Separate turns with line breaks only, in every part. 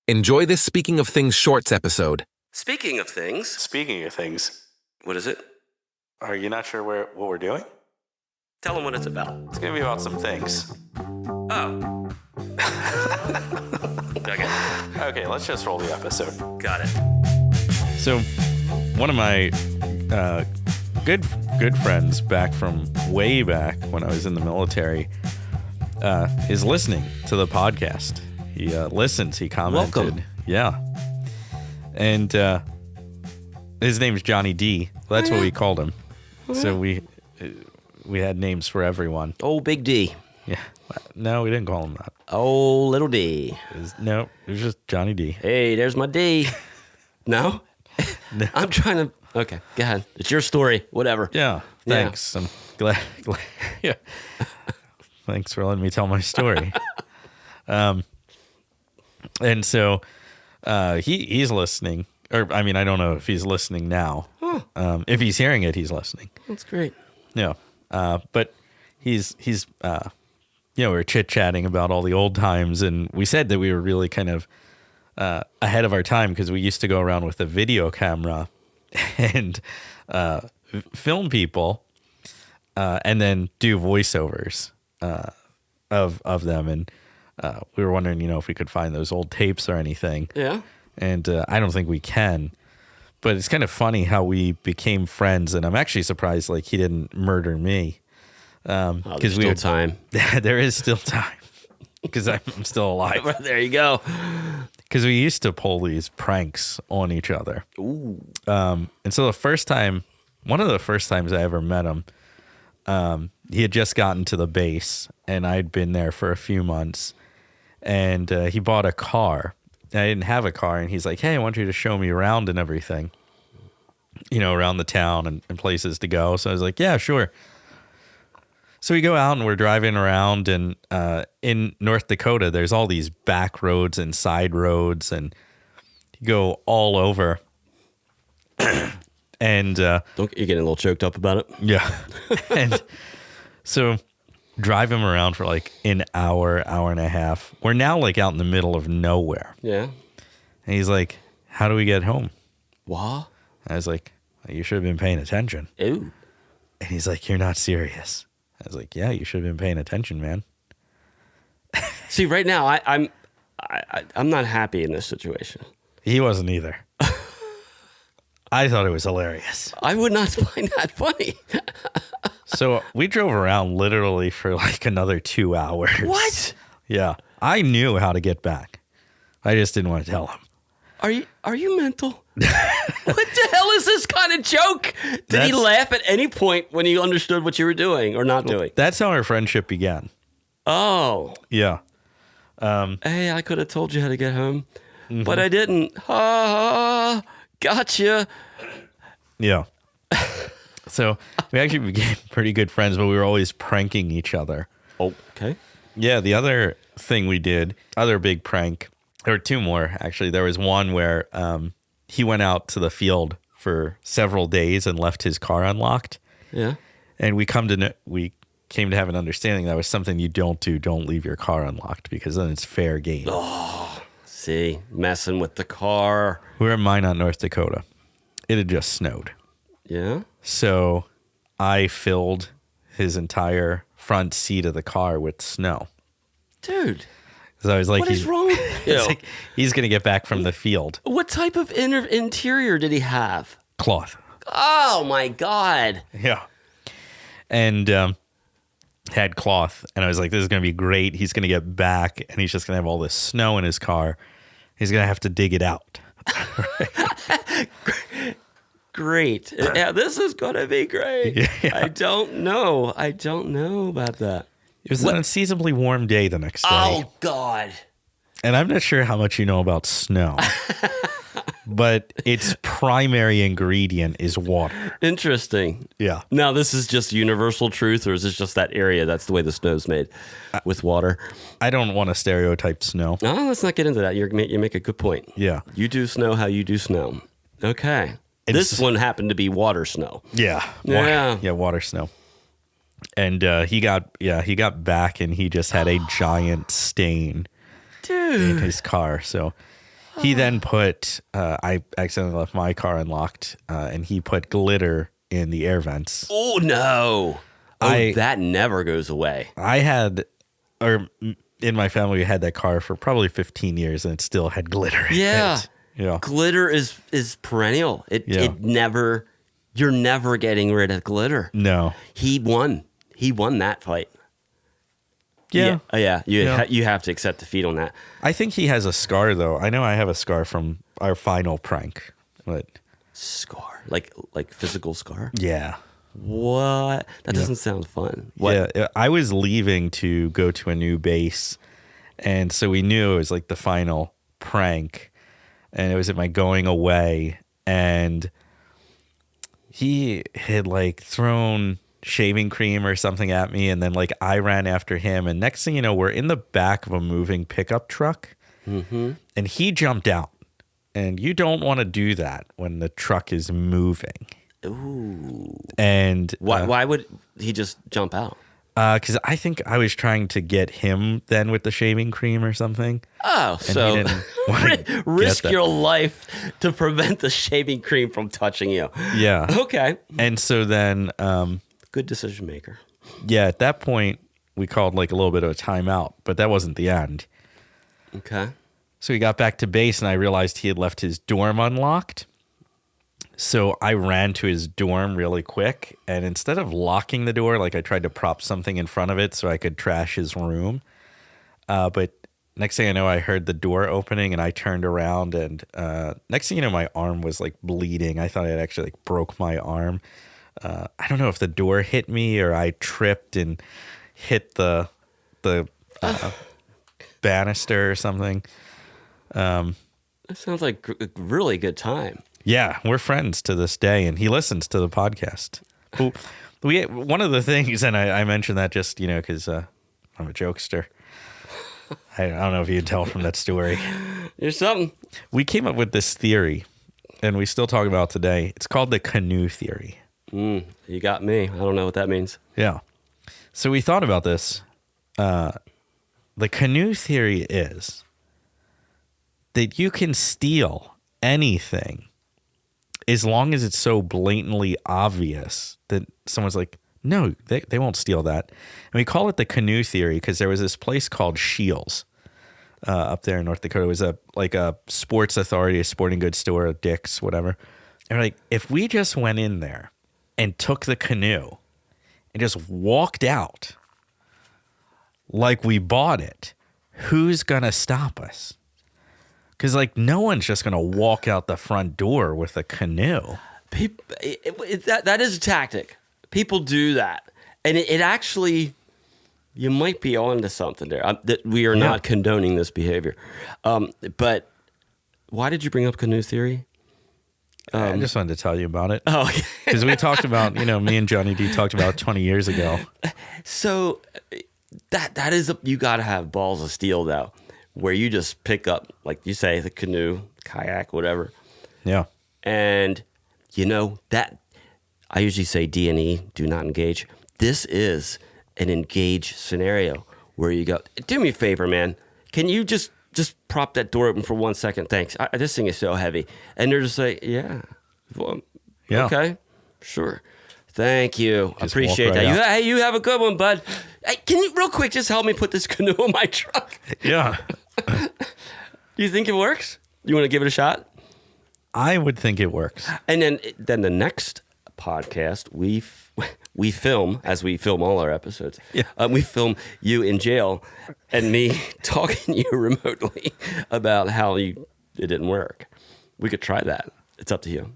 Enjoy this Speaking of Things Shorts episode.
Speaking of things.
Speaking of things,
What is it?
are you not sure what we're doing?
Tell them what it's about.
It's going to be about some things.
Oh.
Okay, let's just roll the episode.
Got it.
So, one of my good friends back from way back when I was in the military is listening to the podcast. He listens. He commented.
Welcome.
Yeah. And his name's Johnny D. That's what we called him. So we had names for everyone.
Oh, Big D.
Yeah. No, we didn't call him that.
Oh, Little D.
No, it was just Johnny D.
Hey, there's my D. No?
No.
I'm trying to... Okay, go ahead. It's your story. Whatever.
Yeah. Thanks. I'm glad. Yeah. Thanks for letting me tell my story. And so he's listening. Or, I mean, I don't know if he's listening now.
Huh.
If he's hearing it, he's listening.
That's great.
Yeah. But he's we were chit-chatting about all the old times, and we said that we were really kind of ahead of our time because we used to go around with a video camera and film people and then do voiceovers of them. And we were wondering, if we could find those old tapes or anything.
Yeah.
And I don't think we can. But it's kind of funny how we became friends, and I'm actually surprised he didn't murder me.
There's still time.
There is still time because I'm still alive.
There you go.
Because we used to pull these pranks on each other.
Ooh.
And so one of the first times I ever met him, he had just gotten to the base, and I'd been there for a few months, and he bought a car. I didn't have a car, and he's like, hey, I want you to show me around and everything, around the town and places to go. So I was like, yeah, sure. So we go out and we're driving around, and in North Dakota, there's all these back roads and side roads, and you go all over. And
You're getting a little choked up about it?
yeah. And so drive him around for an hour and a half. We're now out in the middle of nowhere.
Yeah.
And he's like, how do we get home?
What?
I was like, you should have been paying attention.
Ooh.
And he's like, you're not serious. I was like, yeah, you should have been paying attention, man.
See, right now, I'm not happy in this situation.
He wasn't either. I thought it was hilarious.
I would not find that funny.
So we drove around literally for another 2 hours.
What?
Yeah. I knew how to get back. I just didn't want to tell him.
Are you mental? What the hell is this kind of joke? Did he laugh at any point when he understood what you were doing or not doing?
That's how our friendship began.
Oh.
Yeah.
Hey, I could have told you how to get home, but I didn't. Ha ha. Gotcha.
Yeah. So we actually became pretty good friends, but we were always pranking each other.
Oh, okay.
Yeah, the other thing we did, other big prank, there were two more, actually. There was one where he went out to the field for several days and left his car unlocked.
Yeah.
And we came to have an understanding that was something you don't do. Don't leave your car unlocked because then it's fair game.
Oh, see, messing with the car.
We were in Minot, North Dakota. It had just snowed.
Yeah.
So I filled his entire front seat of the car with snow.
Dude.
Because I was like,
What is wrong with you?
He's going to get back from the field.
What type of interior did he have?
Cloth.
Oh, my God.
Yeah. And had cloth. And I was like, this is going to be great. He's going to get back, and he's just going to have all this snow in his car. He's going to have to dig it out.
Great. Yeah, this is going to be great.
Yeah.
I don't know about that.
It was an unseasonably warm day the next day.
Oh, God.
And I'm not sure how much you know about snow, but its primary ingredient is water.
Interesting.
Yeah.
Now, this is just universal truth, or is this just that area? That's the way the snow's made, with water.
I don't want to stereotype snow.
No, let's not get into that. You make a good point.
Yeah.
You do snow how you do snow. Okay. This one happened to be water snow.
Yeah.
Yeah.
Water snow. And he got back, and he just had a giant stain in
Dude.
his car. So He then put, I accidentally left my car unlocked, and he put glitter in the air vents.
Oh, no. That never goes away.
I had, or in my family, we had that car for probably 15 years, and it still had glitter in it. Yeah.
Glitter is perennial. It never, you're never getting rid of glitter.
No.
He won that fight.
Yeah.
You have to accept defeat on that.
I think he has a scar, though. I know I have a scar from our final prank. But
Scar? Like physical scar?
yeah.
What? That doesn't sound fun. What?
Yeah. I was leaving to go to a new base. And so we knew it was like the final prank. And it was at my going away. And he had like thrown shaving cream or something at me, and then like I ran after him, and next thing you know, we're in the back of a moving pickup truck, and he jumped out, and you don't want to do that when the truck is moving.
Ooh.
And
why would he just jump out?
Because I think I was trying to get him then with the shaving cream or something.
Oh,
and
so
he didn't want to
risk
get that.
your life to prevent the shaving cream from touching you.
Yeah.
Okay.
And so then
Good decision maker.
yeah, at that point we called like a little bit of a timeout, but that wasn't the end.
Okay.
So we got back to base, and I realized he had left his dorm unlocked. So I ran to his dorm really quick, and instead of locking the door, like I tried to prop something in front of it so I could trash his room. But next thing I know, I heard the door opening, and I turned around, and next thing you know, my arm was like bleeding. I thought I had actually like broke my arm. I don't know if the door hit me or I tripped and hit the banister or something.
That sounds like a really good time.
Yeah, we're friends to this day, and he listens to the podcast. One of the things, and I mentioned that just, because I'm a jokester. I don't know if you can tell from that story.
There's something.
We came up with this theory, and we still talk about it today. It's called the Canoe theory.
You got me. I don't know what that means.
Yeah. So we thought about this. The Canoe theory is that you can steal anything as long as it's so blatantly obvious that someone's like, no, they won't steal that. And we call it the Canoe theory because there was this place called Shields up there in North Dakota. It was a sports authority, a sporting goods store, a Dick's, whatever. And we're like, if we just went in there and took the canoe and just walked out like we bought it, who's going to stop us? Because, like, no one's just going to walk out the front door with a canoe.
That is a tactic. People do that. And it actually, you might be on to something there. That we are not condoning this behavior. But why did you bring up canoe theory?
I just wanted to tell you about it.
Oh,
Because we talked about, me and Johnny D talked about 20 years ago.
So that is, you got to have balls of steel, though, where you just pick up, like you say, the canoe, kayak, whatever.
Yeah.
And, that I usually say D&E, do not engage. This is an engage scenario where you go, do me a favor, man. Can you just prop that door open for 1 second? Thanks. This thing is so heavy. And they're just like, yeah. Well,
Yeah.
Okay. Sure. Thank you.
Just
Appreciate
walk right
that.
out.
You have a good one, bud. Hey, can you real quick just help me put this canoe in my truck?
Yeah.
Do you think it works? You want to give it a shot?
I would think it works.
And then the next podcast, we film, as we film all our episodes.
Yeah.
We film you in jail and me talking to you remotely about how it didn't work. We could try that. It's up to you.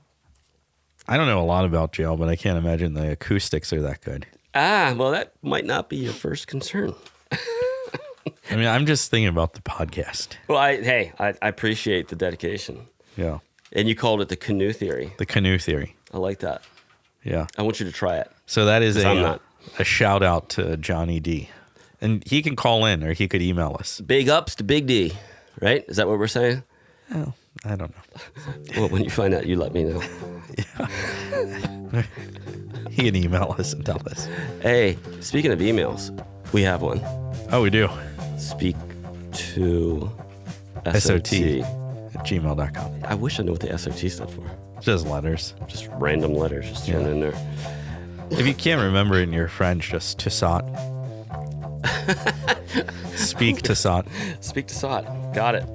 I don't know a lot about jail, but I can't imagine the acoustics are that good.
Well, that might not be your first concern.
I mean, I'm just thinking about the podcast.
Well, I appreciate the dedication.
Yeah.
And you called it the canoe theory.
The Canoe theory.
I like that.
Yeah.
I want you to try it.
So that is
I'm not.
a shout out to Johnny D. And he can call in or he could email us.
Big ups to Big D, right? Is that what we're saying?
Oh, I don't know.
Well, when you find out, you let me know.
He can email us and tell us.
Hey, speaking of emails, we have one.
Oh, we do.
Speak to
SoT. gmail.com.
I wish I knew what the SoT stood for.
Just letters.
Just random letters just thrown in there.
If you can't remember it in your French, just to SoT. Speak to SoT.
Speak to SoT. Got it.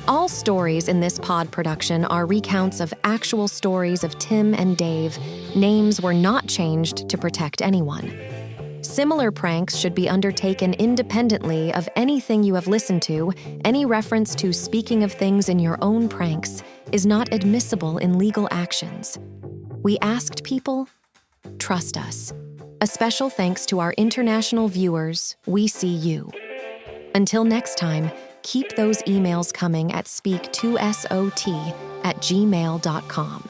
All stories in this pod production are recounts of actual stories of Tim and Dave. Names were not changed to protect anyone. Similar pranks should be undertaken independently of anything you have listened to. Any reference to speaking of things in your own pranks is not admissible in legal actions. We asked people, trust us. A special thanks to our international viewers. We see you. Until next time, keep those emails coming at speak2sot@gmail.com.